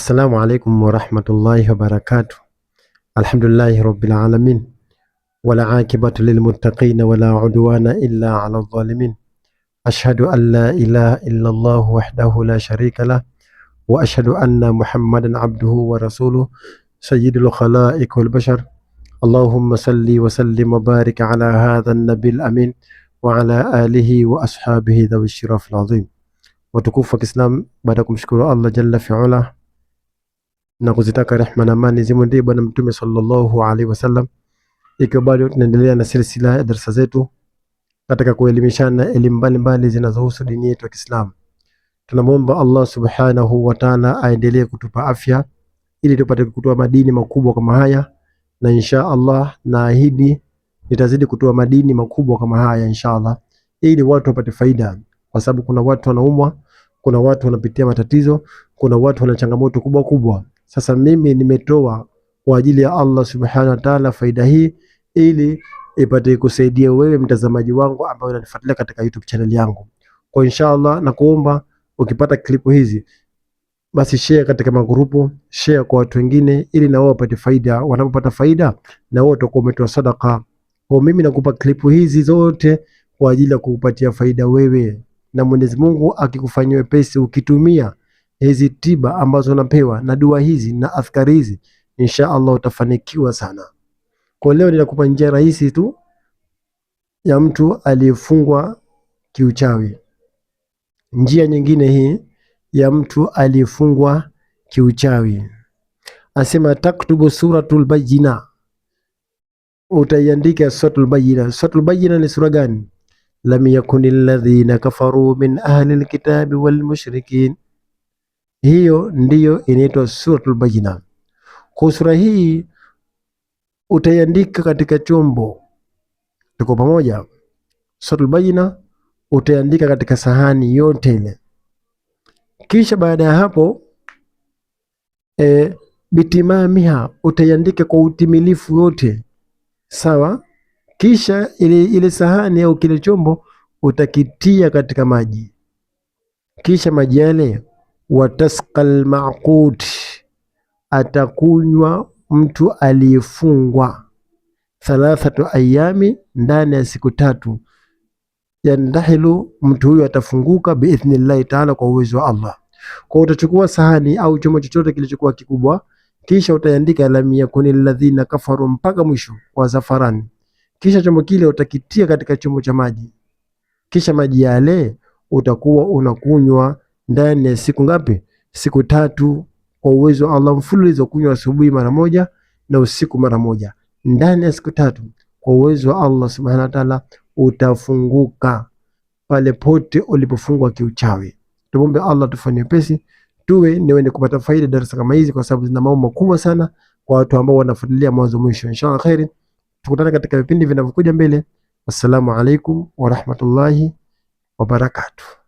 Assalamu alaikum warahmatullahi wabarakatuh. Alhamdulillahi rabbil alamin. Wala akibatu lilmuttaqina wala udwana illa ala dhalimin. Ashhadu an la ilaha illa Allah wahdahu la sharika lah. Wa ashhadu anna Muhammadan abduhu wa rasuluh sayyidul khalaiq wal bashar. Allahumma salli wa sallim wa barik ala hadha an-nabil amin wa ala alihi wa ashabihi dhawi shirafil azim. Watukufu wa Kiislam, baada kumshukuru Allah jalla fi'ala na kuzitaka rehma na amani zimwendee Bwana Mtume sallallahu alaihi wasallam, ikiwa bado tunaendelea na silsila ya darasa zetu katika kuelimishana elimu mbalimbali zinazohusu dini yetu ya Kiislamu. Tunamwomba Allah subhanahu wa ta'ala aendelee kutupa afya ili tupate kutoa madini makubwa kama haya, na insha Allah naahidi nitazidi kutoa madini makubwa kama haya insha Allah, ili watu wapate faida, kwa sababu kuna watu wanaumwa, kuna watu wanapitia matatizo, kuna watu wana changamoto kubwa kubwa. Sasa mimi nimetoa kwa ajili ya Allah subhanahu wa ta'ala faida hii ili ipate kusaidia wewe mtazamaji wangu ambaye unanifuatilia katika YouTube channel yangu. Kwa inshallah na kuomba ukipata klipu hizi basi share katika magrupu, share kwa watu wengine ili na wao wapate faida. Wanapopata faida na wao watakuwa umetoa sadaka. Kwa mimi nakupa klipu hizi zote kwa ajili ya kukupatia faida wewe, na Mwenyezi Mungu akikufanyia wepesi ukitumia hizi tiba ambazo unapewa na dua hizi na adhkari hizi, insha Allah utafanikiwa sana. Kwa leo ninakupa njia rahisi tu ya mtu aliyefungwa kiuchawi. Njia nyingine hii ya mtu aliyefungwa kiuchawi, asema taktubu suratul Bayyina, utaiandika suratul Bayyina. Suratul Bayyina ni sura gani? Lam yakunil ladhina kafaru min ahli alkitabi wal mushrikin. Hiyo ndiyo inaitwa suratul Bayyina. Kwa sura hii utaiandika katika chombo, tuko pamoja? Suratul Bayyina utaiandika katika sahani yote ile. Kisha baada ya hapo bitimamiha, utaiandika kwa utimilifu yote, sawa? Kisha ile sahani au kile chombo utakitia katika maji, kisha maji yale watasqal maqut, atakunywa mtu aliyefungwa 3 ayami, ndani ya siku 3. Yandahilu, mtu huyo atafunguka biidhnillahi ta'ala, kwa uwezo wa Allah. Kwa utachukua sahani au chombo chochote kilichokuwa kikubwa, kisha utaandika lam yakunil ladhina kafaru mpaka mwisho kwa zafarani. Kisha chombo kile utakitia katika chombo cha maji, kisha maji yale utakuwa unakunywa ndani ya siku ngapi? Siku 3, kwa uwezo wa Allah, mfululizo. Kunywa asubuhi mara moja na usiku mara moja, ndani ya siku 3, kwa uwezo wa Allah subhanahu wa ta'ala utafunguka pale pote ulipofungwa kiuchawi. Tumombe Allah tufanye pesi tuwe ni wenye kupata faida darasa kama hizi, kwa sababu zina mambo makubwa sana kwa watu ambao wanafuatilia mwanzo mwisho. Inshallah khairi, tukutane katika vipindi vinavyokuja mbele. Wassalamu alaikum wa rahmatullahi wa barakatuh.